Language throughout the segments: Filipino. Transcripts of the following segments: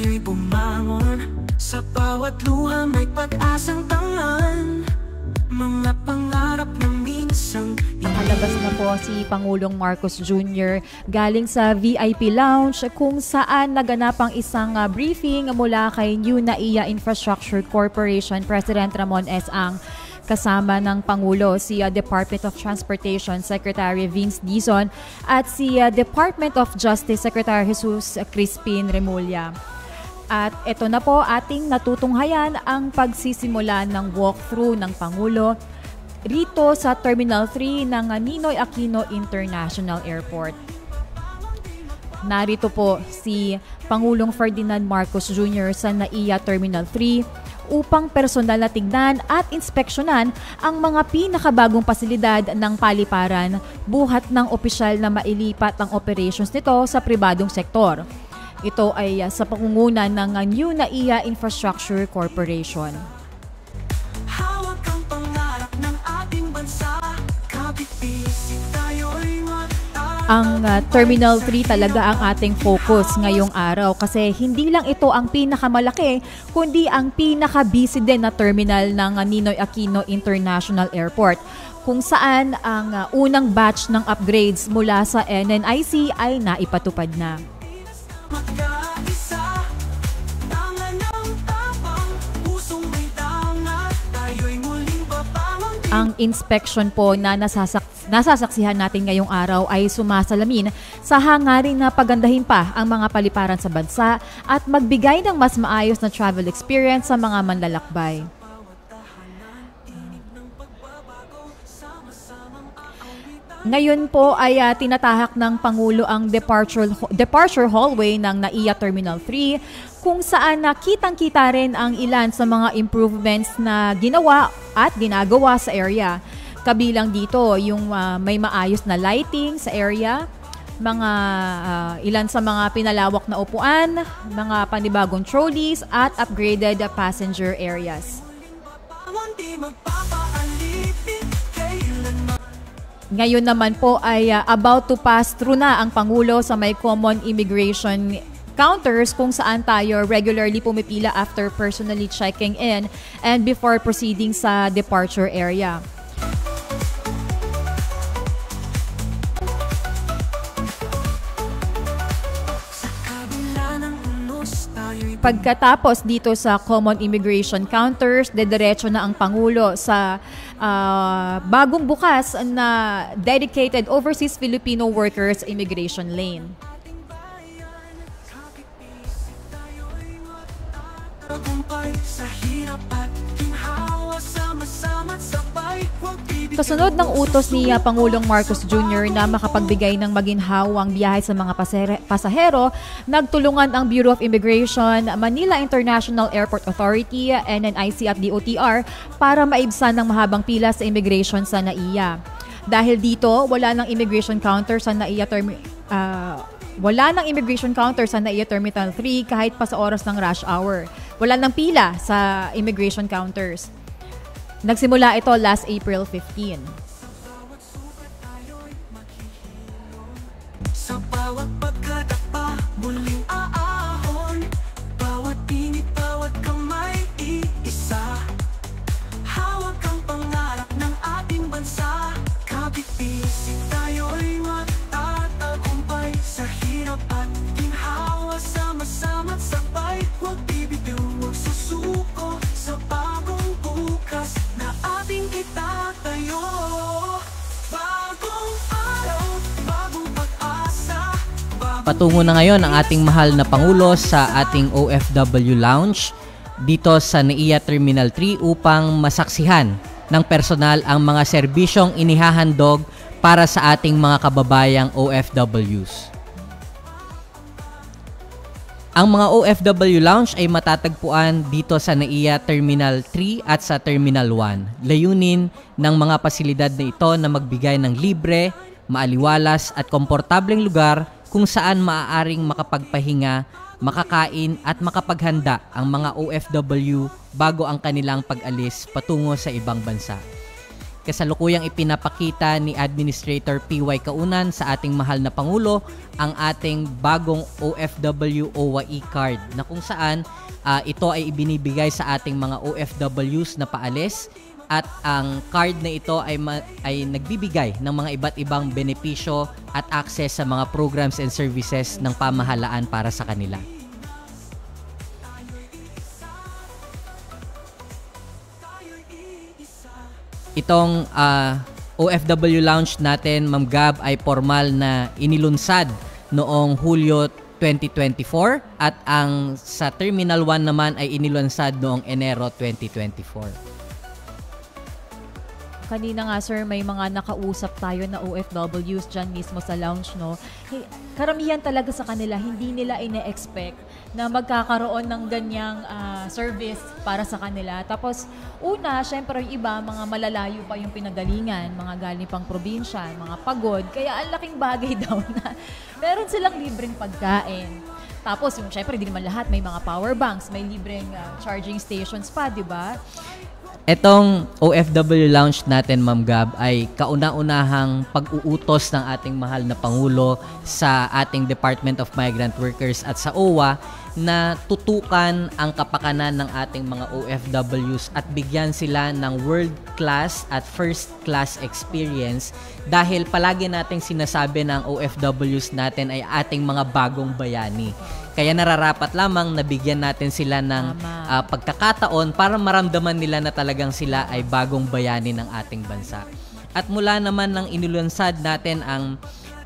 tayo'y bumangon. Sa bawat luha may pag-asang tangan, mga pangarap na minsang Nakalabas na po si Pangulong Marcos Jr. galing sa VIP Lounge kung saan naganap ang isang briefing mula kay New NAIA Infrastructure Corporation President Ramon S. Ang. Kasama ng Pangulo si Department of Transportation Secretary Vince Dizon at si Department of Justice Secretary Jesus Crispin Remulla. At ito na po ating natutunghayan ang pagsisimula ng walkthrough ng Pangulo rito sa Terminal 3 ng Ninoy Aquino International Airport. Narito po si Pangulong Ferdinand Marcos Jr. sa NAIA Terminal 3 upang personal na tignan at inspeksyonan ang mga pinakabagong pasilidad ng paliparan buhat ng opisyal na mailipat ang operations nito sa pribadong sektor. Ito ay sa pangungunan ng New NAIA Infrastructure Corporation. hawak ang pangarap ng ating bansa. Kapit-bisig tayo'y Ang Terminal 3 talaga ang ating focus ngayong araw kasi hindi lang ito ang pinakamalaki kundi ang pinaka-busy din na terminal ng Ninoy Aquino International Airport kung saan ang unang batch ng upgrades mula sa NNIC ay naipatupad na. magkaisa. Tangan ng tapang, pusong may dangat, tayo'y muling babangon. Ang inspection po na nasasaksihan natin ngayong araw ay sumasalamin sa hangarin na pagandahin pa ang mga paliparan sa bansa at magbigay ng mas maayos na travel experience sa mga manlalakbay. Ngayon po ay tinatahak ng Pangulo ang departure hallway ng NAIA Terminal 3 kung saan nakitang-kita rin ang ilan sa mga improvements na ginawa at ginagawa sa area. Kabilang dito yung may maayos na lighting sa area, mga ilan sa mga pinalawak na upuan, mga panibagong trolleys at upgraded passenger areas. Di magpapaalipin, kailanman. Ngayon naman po ay about to pass through na ang Pangulo sa may common immigration counters kung saan tayo regularly pumipila after personally checking in and before proceeding sa departure area. Pagkatapos dito sa common immigration counters, dediretso na ang Pangulo sa bagong bukas na dedicated overseas Filipino workers immigration lane. Kasunod ng utos ni Pangulong Marcos Jr. na makapagbigay ng maginhawang biyahe sa mga pasahero, nagtulungan ang Bureau of Immigration, Manila International Airport Authority, NNIC at DOTR para maibsan ng mahabang pila sa immigration sa NAIA. Dahil dito, wala nang immigration counter sa NAIA Terminal 3 kahit pa sa oras ng rush hour. Wala nang pila sa immigration counters. Nagsimula ito last April 15. Sa bawat pagkadapa, muling aahon. Bawat init, bawat kamay, iisa. Hawak ang pangarap ng ating bansa. Kapit-bisig tayo'y matatagumpay. Sa hirap at ginhawa, sama-sama't sabay. Huwag bibitiw, huwag susuko sa bagong bukas na ating itatayo. Bagong araw, bagong pag-asa. Patungo na ngayon ang ating mahal na Pangulo sa ating OFW Lounge dito sa NAIA Terminal 3 upang masaksihan ng personal ang mga serbisyong inihahandog para sa ating mga kababayang OFWs. Ang mga OFW Lounge ay matatagpuan dito sa NAIA Terminal 3 at sa Terminal 1. Layunin ng mga pasilidad na ito na magbigay ng libre, maaliwalas at komportableng lugar kung saan maaaring makapagpahinga, makakain at makapaghanda ang mga OFW bago ang kanilang pag-alis patungo sa ibang bansa. kasalukuyang ipinapakita ni Administrator PY Kaunan sa ating mahal na Pangulo ang ating bagong OFW OWA e-card na kung saan ito ay ibinibigay sa ating mga OFWs na paalis at ang card na ito ay nagbibigay ng mga iba't ibang benepisyo at access sa mga programs and services ng pamahalaan para sa kanila. Itong OFW Lounge natin, Ma'am Gab, ay formal na inilunsad noong Hulyo 2024 at ang sa Terminal 1 naman ay inilunsad noong Enero 2024. Kanina nga sir, may mga nakausap tayo na OFWs dyan mismo sa lounge, no? Karamihan talaga sa kanila, hindi nila ine-expect na magkakaroon ng ganyang service para sa kanila. Tapos, una, syempre yung iba, mga malalayo pa yung pinagalingan, mga galing pang probinsya, mga pagod. Kaya ang laking bagay daw na meron silang libreng pagkain. Tapos, yung syempre, di naman lahat, may mga power banks, may libreng charging stations pa, di ba? Etong OFW Lounge natin, Ma'am Gab, ay kauna-unahang pag-uutos ng ating mahal na Pangulo sa ating Department of Migrant Workers at sa OWA na tutukan ang kapakanan ng ating mga OFWs at bigyan sila ng world-class at first-class experience dahil palagi nating sinasabi ng OFWs natin ay ating mga bagong bayani. Kaya nararapat lamang na bigyan natin sila ng pagkakataon para maramdaman nila na talagang sila ay bagong bayani ng ating bansa. At mula naman ng inilunsad natin ang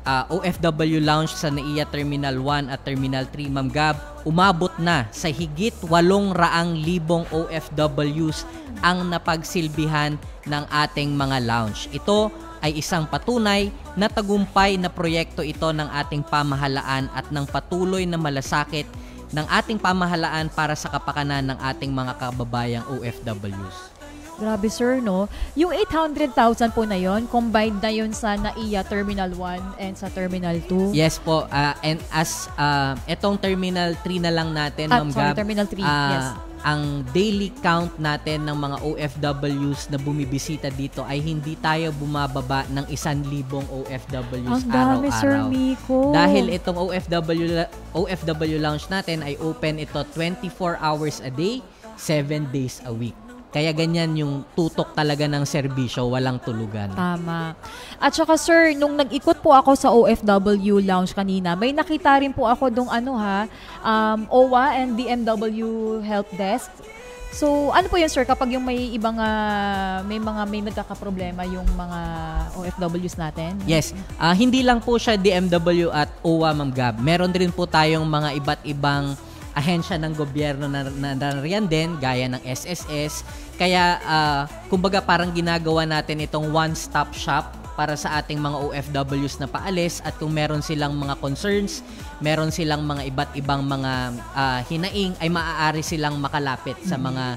OFW Lounge sa NAIA Terminal 1 at Terminal 3, Ma'am Gab, umabot na sa higit 800,000 OFWs ang napagsilbihan ng ating mga lounge. Ito ay isang patunay na tagumpay na proyekto ito ng ating pamahalaan at ng patuloy na malasakit ng ating pamahalaan para sa kapakanan ng ating mga kababayang OFWs. Grabe sir, no? Yung 800,000 po na yon, combined na yun sa NAIA Terminal 1 and sa Terminal 2? Yes po, and as etong Terminal 3 na lang natin, Ma'am Gab, Terminal 3, yes. Ang daily count natin ng mga OFWs na bumibisita dito ay hindi tayo bumababa ng 1,000 OFWs ang dami, araw-araw. Sir Miko. Dahil itong OFW Lounge natin ay open ito 24 hours a day, 7 days a week. Kaya ganyan yung tutok talaga ng serbisyo, walang tulugan. Tama. At saka sir, nung nag-ikot po ako sa OFW Lounge kanina, may nakita rin po ako dong OWA and DMW Help Desk. So, ano po yun sir, kapag yung may ibang, may nagkakaproblema yung mga OFWs natin? Yes. Hindi lang po siya DMW at OWA, Ma'am Gab. Meron din po tayong mga iba't ibang ahensya ng gobyerno na nariyan din, gaya ng SSS. Kaya, kumbaga parang ginagawa natin itong one-stop shop para sa ating mga OFWs na paalis at kung meron silang mga concerns, meron silang mga iba't ibang mga hinaing, ay maaari silang makalapit sa mga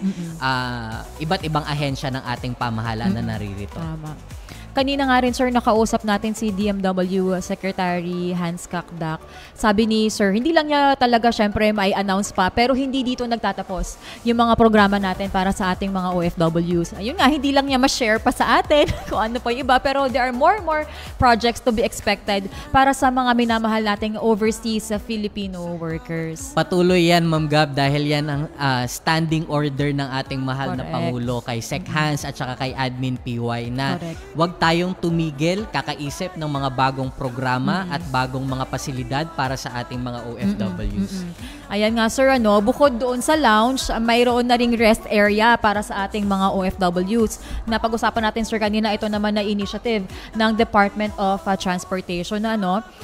iba't ibang ahensya ng ating pamahalaan na naririto. Tama. Kanina nga rin, sir, nakausap natin si DMW Secretary Hans Kakdak. Sabi ni sir, hindi lang niya talaga syempre may announce pa, pero hindi dito nagtatapos yung mga programa natin para sa ating mga OFWs. Ayun nga, hindi lang niya ma-share pa sa atin kung ano pa yung iba, pero there are more projects to be expected para sa mga minamahal nating overseas Filipino workers. Patuloy yan, Ma'am Gab, dahil yan ang standing order ng ating mahal na Pangulo kay Sec Hans at saka kay Admin PY na wag tayong tumigil, kakaisip ng mga bagong programa at bagong mga pasilidad para sa ating mga OFWs. Ayan nga sir, bukod doon sa lounge, mayroon na ring rest area para sa ating mga OFWs. Napag-usapan natin sir kanina, ito naman na initiative ng Department of Transportation na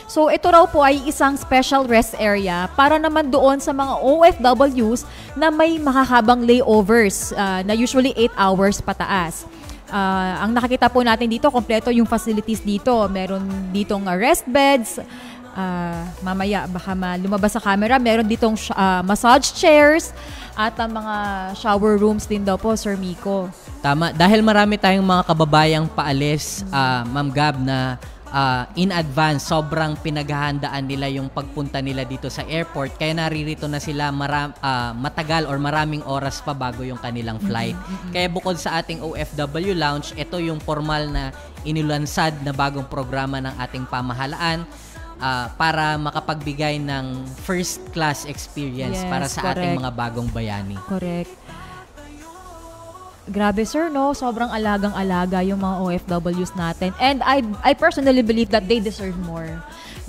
So ito raw po ay isang special rest area para naman doon sa mga OFWs na may makahabang layovers na usually 8 hours pataas. Ang nakikita po natin dito, kompleto yung facilities dito. Meron ditong rest beds. Mamaya baka lumabas sa camera. Meron ditong massage chairs at mga shower rooms din daw po, Sir Miko. Tama. Dahil marami tayong mga kababayang paalis, Ma'am Gab, na in advance, sobrang pinaghahandaan nila yung pagpunta nila dito sa airport. Kaya naririto na sila matagal or maraming oras pa bago yung kanilang flight. Kaya bukod sa ating OFW Lounge, ito yung formal na inilunsad na bagong programa ng ating pamahalaan para makapagbigay ng first class experience para sa ating mga bagong bayani. Correct. Grabe sir, no? Sobrang alagang-alaga yung mga OFWs natin. And I personally believe that they deserve more.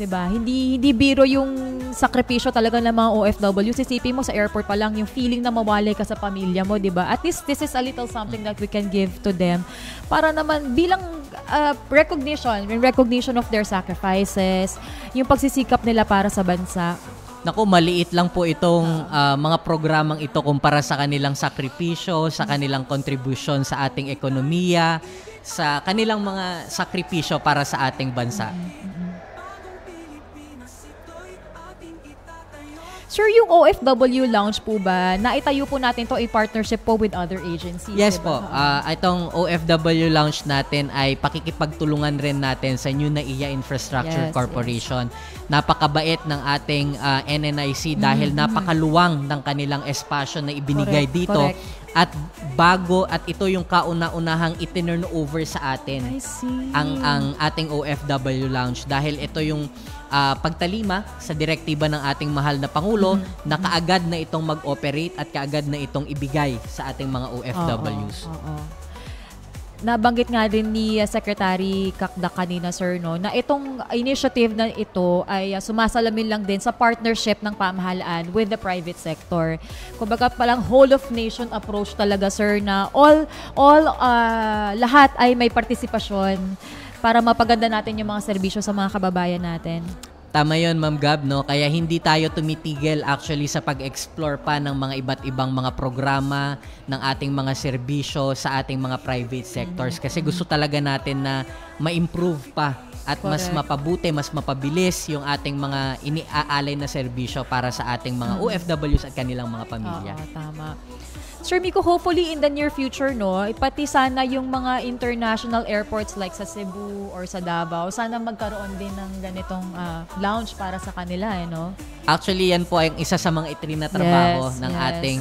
'Di ba? Hindi biro yung sakripisyo talaga ng mga OFWs. Isipin mo sa airport pa lang yung feeling na mawalay ka sa pamilya mo, 'di ba? At least this is a little something that we can give to them para naman bilang recognition of their sacrifices, yung pagsisikap nila para sa bansa. Naku, maliit lang po itong mga programang ito kumpara sa kanilang sakripisyo, sa kanilang contribution sa ating ekonomiya, sa kanilang mga sakripisyo para sa ating bansa. Sir, yung OFW Lounge po ba, naitayo po natin to a partnership po with other agencies? Yes diba? po. Itong OFW Lounge natin ay pakikipagtulungan rin natin sa New NAIA Infrastructure Corporation. Yes. Napakabait ng ating NNIC dahil napakaluwang ng kanilang espasyo na ibinigay dito. At bago, at ito yung kauna-unahang itinurn over sa atin. I see. Ang ating OFW Lounge dahil ito yung pagtalima sa direktiba ng ating mahal na Pangulo na kaagad na itong mag-operate at kaagad na itong ibigay sa ating mga OFWs. Nabanggit nga din ni Secretary Kakda kanina, sir, no, na itong initiative na ito ay sumasalamin lang din sa partnership ng pamahalaan with the private sector. Kumbaga palang whole of nation approach talaga, sir, na lahat ay may partisipasyon para mapaganda natin yung mga serbisyo sa mga kababayan natin. Tama yun, Ma'am Gab, no? Kaya hindi tayo tumitigil actually sa pag-explore pa ng mga iba't ibang mga programa ng ating mga serbisyo sa ating mga private sectors. Kasi gusto talaga natin na ma-improve pa at mas mapabuti, mas mapabilis yung ating mga iniaalay na serbisyo para sa ating mga OFWs at kanilang mga pamilya. Oo, tama. Sir Miko, hopefully in the near future, no, pati sana yung mga international airports like sa Cebu or sa Davao, sana magkaroon din ng ganitong lounge para sa kanila, no? Actually, yan po ay isa sa mga itrinatrabaho ng ating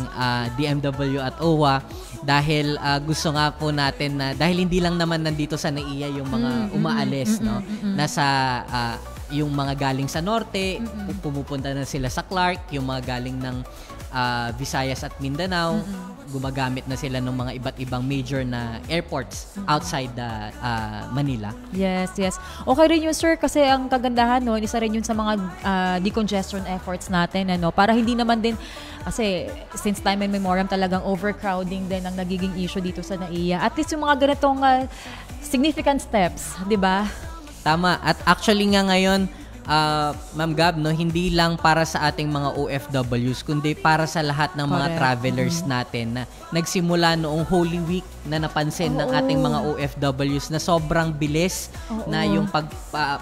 DMW at OWA dahil gusto nga po natin na, dahil hindi lang naman nandito sa NAIA yung mga umaalis, no? Nasa yung mga galing sa norte, pumupunta na sila sa Clark, yung mga galing ng Visayas at Mindanao, gumagamit na sila ng mga iba't ibang major na airports outside Manila. Yes. Okay rin yun, sir, kasi ang kagandahan, no, isa rin yun sa mga decongestion efforts natin, ano, para hindi naman din, kasi since time and memoriam talagang overcrowding din ang nagiging issue dito sa NAIA. At least yung mga ganitong significant steps, di ba? Tama. At actually nga ngayon, Ma'am Gab, no, hindi lang para sa ating mga OFWs, kundi para sa lahat ng mga travelers natin na nagsimula noong Holy Week na napansin ng ating mga OFWs na sobrang bilis na yung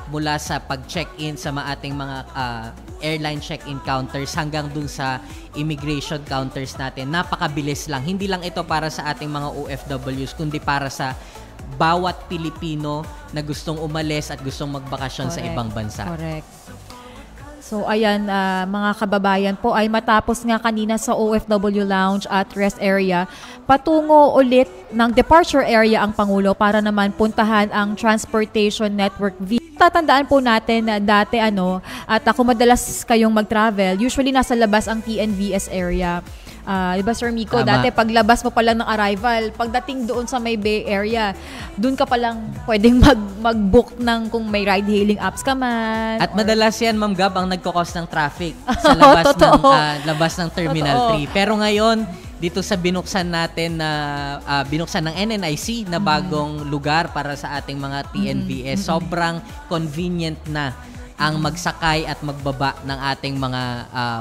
mula sa pag-check-in sa ating mga airline check-in counters hanggang dun sa immigration counters natin. Napakabilis lang. Hindi lang ito para sa ating mga OFWs, kundi para sa bawat Pilipino na gustong umalis at gustong magbakasyon sa ibang bansa. Correct. So ayan, mga kababayan po, ay matapos nga kanina sa OFW Lounge at rest area, patungo ulit ng departure area ang Pangulo para naman puntahan ang Transportation Network V. Tatandaan po natin na dati at kung madalas kayong mag-travel, usually nasa labas ang TNVS area. Diba, Sir Miko? Tama. Dati paglabas mo pa lang ng arrival, pagdating doon sa may Bay Area, doon ka pa lang pwedeng mag-book ng kung may ride-hailing apps ka man. At madalas yan, Ma'am Gab, ang nagkakos ng traffic sa labas ng Terminal 3. Pero ngayon, dito sa binuksan natin na binuksan ng NNIC na bagong lugar para sa ating mga TNVS, sobrang convenient na ang magsakay at magbaba ng ating mga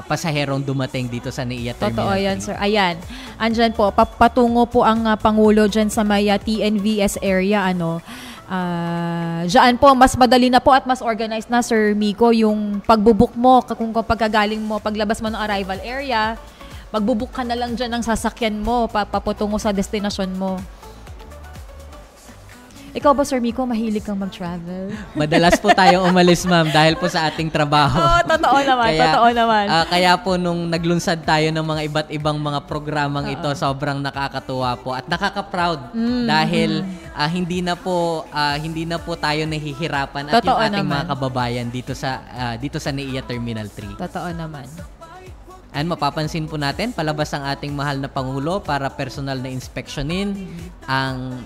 pasaherong dumating dito sa NAIA Terminal 3. Totoo yan, sir. Ayan. Andyan po, patungo po ang Pangulo dyan sa may TNVS area. Diyan po, mas madali na po at mas organized na, Sir Miko, yung pagbubuk mo, kung pagkagaling mo, paglabas mo ng arrival area, magbubuk ka na lang dyan ng sasakyan mo, papatungo sa destination mo. Ikaw ba, Sir Miko, mahilig kang mag-travel? Madalas po tayong umalis, ma'am, dahil po sa ating trabaho. Totoo naman, totoo naman. Kaya po nung naglunsad tayo ng mga iba't ibang mga programang ito, sobrang nakakatuwa po at nakaka-proud dahil hindi na po tayo nahihirapan at Totoo yung ating naman. mga kababayan dito sa NAIA Terminal 3. Totoo naman. And mapapansin po natin, palabas ang ating mahal na Pangulo para personal na inspeksyonin ang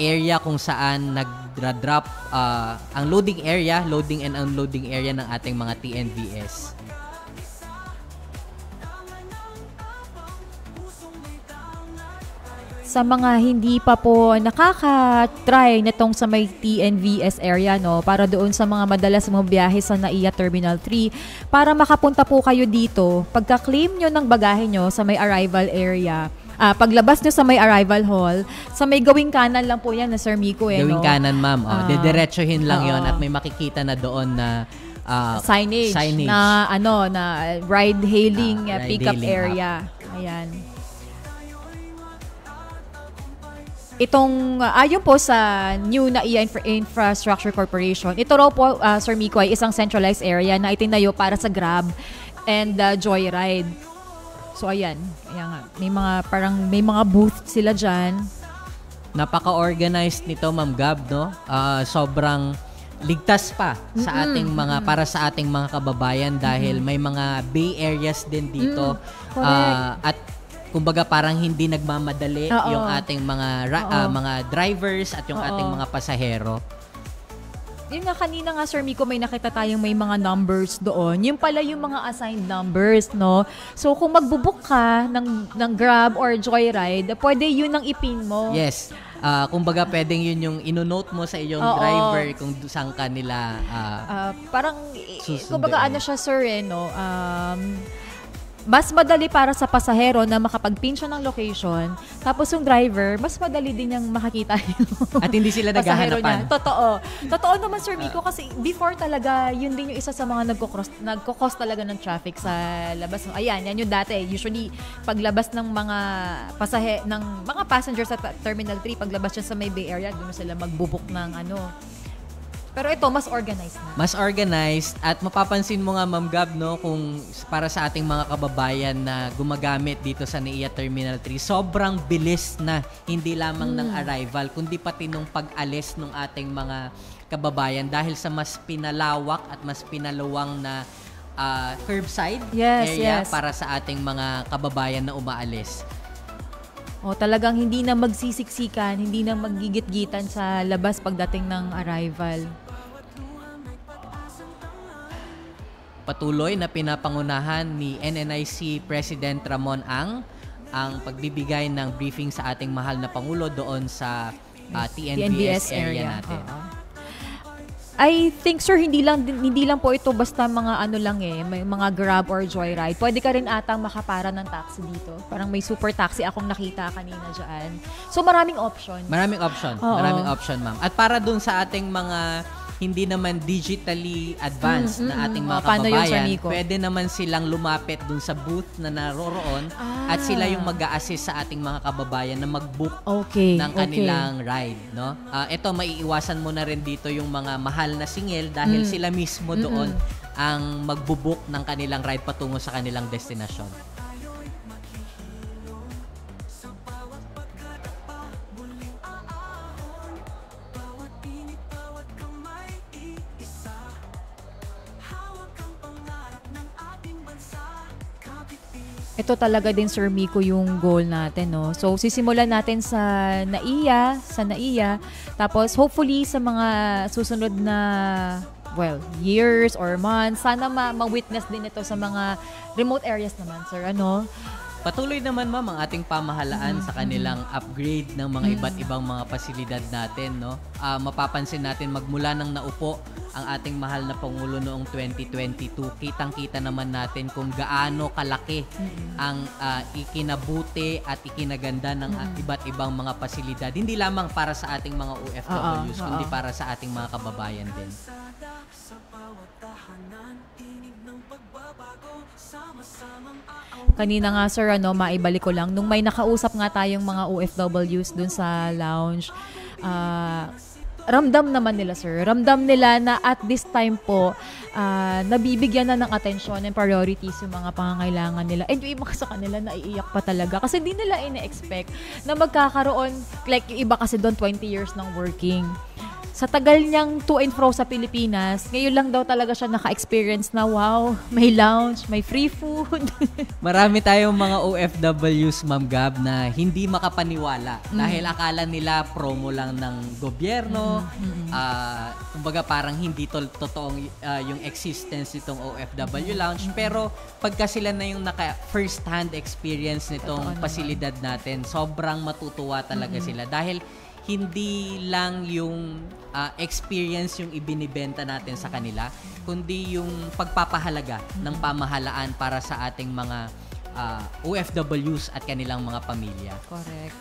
area kung saan nag-drop, ang loading and unloading area ng ating mga TNVS. Sa mga hindi pa po nakaka-try nitong sa may TNVS area, no, para doon sa mga madalas bumiyahe sa NAIA Terminal 3, para makapunta po kayo dito, pagka-claim nyo ng bagahe nyo sa may arrival area, paglabas nyo sa may arrival hall, sa may gawing kanan lang po yan na Sir Miko, Gawing no? kanan, ma'am. Dediretsohin lang yon at may makikita na doon na signage na ride hailing pickup ride-hailing area. Ayan. Itong ayon po sa new NAIA Infrastructure Corporation, ito raw po, Sir Miko, ay isang centralized area na itinayo para sa Grab and Joyride. So ayan, kaya nga, may mga booth sila diyan. Napaka-organized nito, Ma'am Gab, no? Sobrang ligtas pa sa ating para sa ating mga kababayan dahil may mga bay areas din dito. At kumbaga parang hindi nagmamadali yung ating mga drivers at yung ating mga pasahero. Yun nga, kanina nga, Sir Miko, may nakita tayong may mga numbers doon. Yung pala yung mga assigned numbers, no? So, kung magbubook ka ng Grab or Joyride, pwede yun ang ipin mo. Yes. Kumbaga pwedeng yun yung inonote mo sa iyong driver kung saan ka nila parang, susunduin. kumbaga ano siya, sir, no? Mas madali para sa pasahero na makapag-pin siya ng location, tapos yung driver, mas madali din niyang makakita yung at hindi sila pasahero naghahanapan. niya. Totoo naman, Sir Miko, kasi before talaga, yun din yung isa sa mga nagko-cause talaga ng traffic sa labas. Ayan, yan yung dati. Usually, paglabas ng mga passengers sa Terminal 3, paglabas siya sa may Bay Area, doon sila magbubuk ng Pero ito, mas organized na. Mas organized at mapapansin mo nga, Ma'am Gab, no, kung para sa ating mga kababayan na gumagamit dito sa NAIA Terminal 3, sobrang bilis na hindi lamang ng arrival, kundi pati nung pag-alis ng ating mga kababayan dahil sa mas pinalawak at mas pinaluwang na curbside area para sa ating mga kababayan na umaalis. Talagang hindi na magsisiksikan, hindi na maggigit-gitan sa labas pagdating ng arrival. Patuloy na pinapangunahan ni NNIC President Ramon ang pagbibigay ng briefing sa ating mahal na Pangulo doon sa TNVS area natin. I think, sir, hindi lang po ito basta mga may mga Grab or Joyride. Pwede ka rin atang makapara ng taxi dito. Parang may super taxi akong nakita kanina dyan. So maraming options. Maraming option, ma'am. At para dun sa ating mga hindi naman digitally advanced na ating mga kababayan, pwede naman silang lumapit dun sa booth na naroroon at sila yung mag-a-assist sa ating mga kababayan na mag-book ng kanilang ride, no? Ito, maiiwasan mo na rin dito yung mga mahal na singil dahil sila mismo doon ang magbo-book ng kanilang ride patungo sa kanilang destinasyon. Ito talaga din, Sir Miko, yung goal natin, no? So, sisimulan natin sa NAIA, tapos hopefully sa mga susunod na, years or months, sana ma-witness din ito sa mga remote areas naman, sir, Patuloy naman, ma'am, ang ating pamahalaan sa kanilang upgrade ng mga iba't ibang mga pasilidad natin, no? Mapapansin natin magmula nang naupo ang ating mahal na Pangulo noong 2022, kitang-kita naman natin kung gaano kalaki ang ikinabuti at ikinaganda ng iba't ibang mga pasilidad. Hindi lamang para sa ating mga OFWs, kundi para sa ating mga kababayan din. Kanina nga, sir, maibalik ko lang. Nung may nakausap nga tayong mga OFWs dun sa lounge, ramdam naman nila, sir. Ramdam nila na at this time po, nabibigyan na ng atensyon and priorities yung mga pangangailangan nila. And yung iba sa kanila, naiiyak pa talaga. Kasi di nila ina-expect na magkakaroon, like yung iba kasi doon 20 years ng working. Sa tagal niyang to and fro sa Pilipinas, ngayon lang daw talaga siya naka-experience na wow, may lounge, may free food. Marami tayong mga OFWs, Ma'am Gab, na hindi makapaniwala dahil akala nila promo lang ng gobyerno. Kumbaga parang hindi totoong yung existence nitong OFW lounge. Pero pagka sila na yung first hand experience nitong pasilidad natin, sobrang matutuwa talaga sila dahil hindi lang yung experience yung ibinibenta natin sa kanila, kundi yung pagpapahalaga ng pamahalaan para sa ating mga OFWs at kanilang mga pamilya. Correct.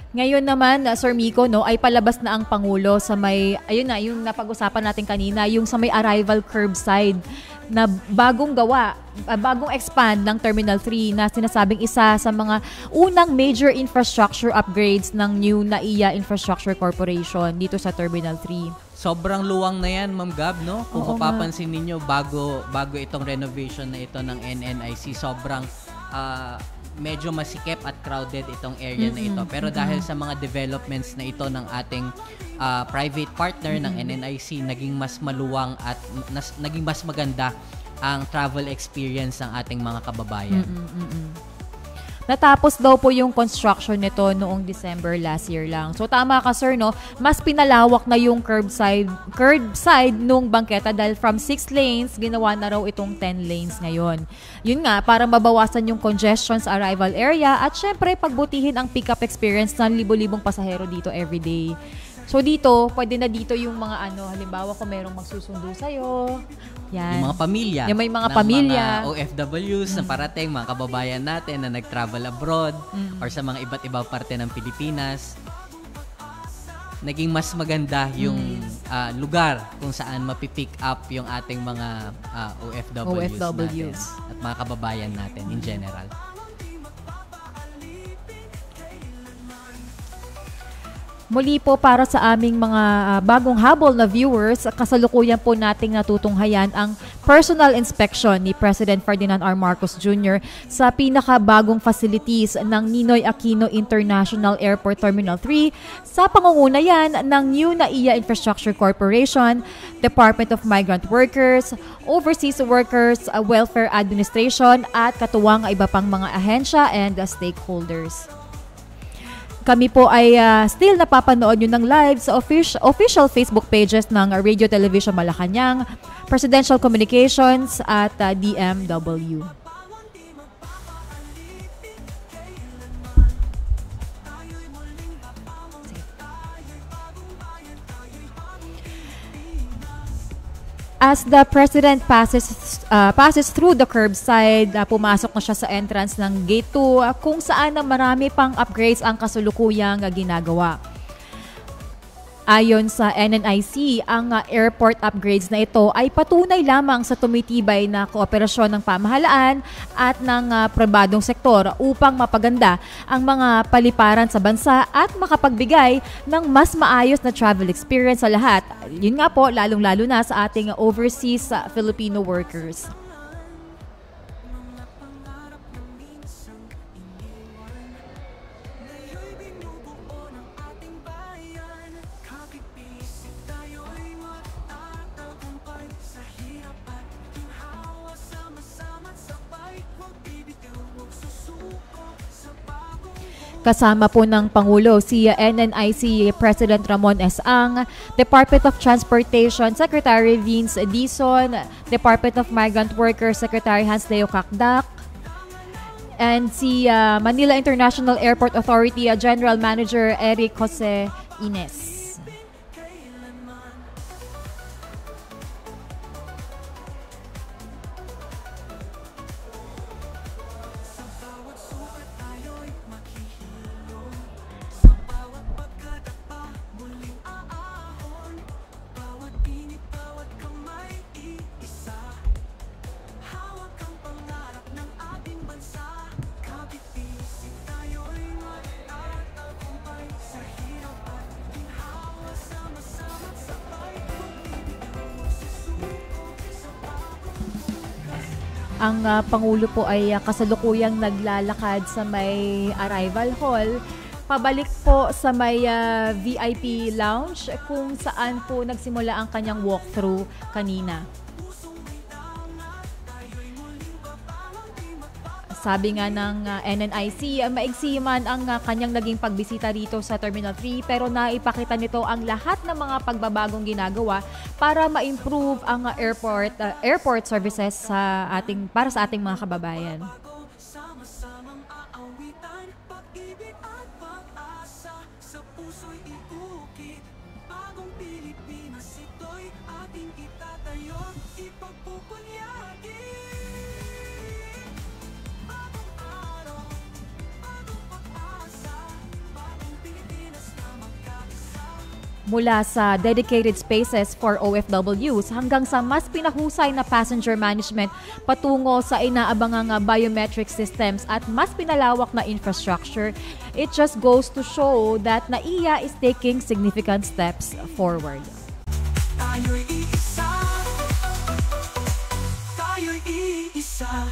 Ngayon naman, Sir Miko, no, ay palabas na ang Pangulo sa may, ayun na, yung napag-usapan natin kanina, yung sa may arrival curbside na bagong gawa, bagong expand ng Terminal 3 na sinasabing isa sa mga unang major infrastructure upgrades ng new NAIA Infrastructure Corporation dito sa Terminal 3. Sobrang luwang na yan, Ma'am Gab, no? Kung Oo mapapansin ninyo, bago itong renovation na ito ng NNIC, sobrang medyo masikip at crowded itong area na ito. Pero dahil sa mga developments na ito ng ating private partner ng NNIC, naging mas maluwang at naging mas maganda ang travel experience ng ating mga kababayan. Natapos daw po yung construction nito noong December last year lang. So tama ka, sir, no? Mas pinalawak na yung curbside nung bangketa dahil from 6 lanes, ginawa na raw itong 10 lanes ngayon. Yun nga, para mabawasan yung congestion sa arrival area at syempre pagbutihin ang pick-up experience ng libo-libong pasahero dito everyday. So dito, pwede na dito yung mga halimbawa kung merong magsusundo sa'yo. Yan. Yung mga pamilya. Yung may mga pamilya. Mga OFWs na parating, mga kababayan natin na nag-travel abroad or sa mga iba't ibang parte ng Pilipinas. Naging mas maganda yung lugar kung saan mapipick up yung ating mga OFWs natin at mga kababayan natin in general. Muli po para sa aming mga bagong habol na viewers, kasalukuyan po nating natutunghayan ang personal inspection ni President Ferdinand R. Marcos Jr. sa pinakabagong facilities ng Ninoy Aquino International Airport Terminal 3 sa pangunguna ng new NAIA Infrastructure Corporation, Department of Migrant Workers, Overseas Workers Welfare Administration at katuwang iba pang mga ahensya and stakeholders. Kami po ay still napapanood nyo ng live sa official Facebook pages ng Radio Television Malacanang, Presidential Communications at DMW. As the President passes through the curbside, pumasok na siya sa entrance ng Gate 2 kung saan na marami pang upgrades ang kasulukuyang ginagawa. Ayon sa NNIC, ang airport upgrades na ito ay patunay lamang sa tumitibay na kooperasyon ng pamahalaan at ng pribadong sektor upang mapaganda ang mga paliparan sa bansa at makapagbigay ng mas maayos na travel experience sa lahat. Yun nga po, lalong-lalo na sa ating overseas Filipino workers. Kasama po ng Pangulo si NNIC President Ramon S. Ang, Department of Transportation Secretary Vince Dizon, Department of Migrant Workers Secretary Hans Leo Kakdak, and si Manila International Airport Authority General Manager Eric Jose Ines. Ang Pangulo po ay kasalukuyang naglalakad sa may arrival hall pabalik po sa may VIP lounge kung saan po nagsimula ang kanyang walkthrough kanina. Sabi nga ng NNIC, maigsi man ang kanyang naging pagbisita dito sa Terminal 3 pero naipakita nito ang lahat ng mga pagbabagong ginagawa para ma-improve ang airport services para sa ating mga kababayan. Sama-samang aawitan, pag-ibig at pag-asa, sa puso'y iukit. Bagong Pilipinas ito'y ating itatayo, ipagpupunyagi. Bagong araw, bagong pag-asa, bagong Pilipinas na magkaisa. Mula sa dedicated spaces for OFWs hanggang sa mas pinahusay na passenger management patungo sa inaabangang biometric systems at mas pinalawak na infrastructure, it just goes to show that NAIA is taking significant steps forward. Tayo'y iisa, tayo'y iisa.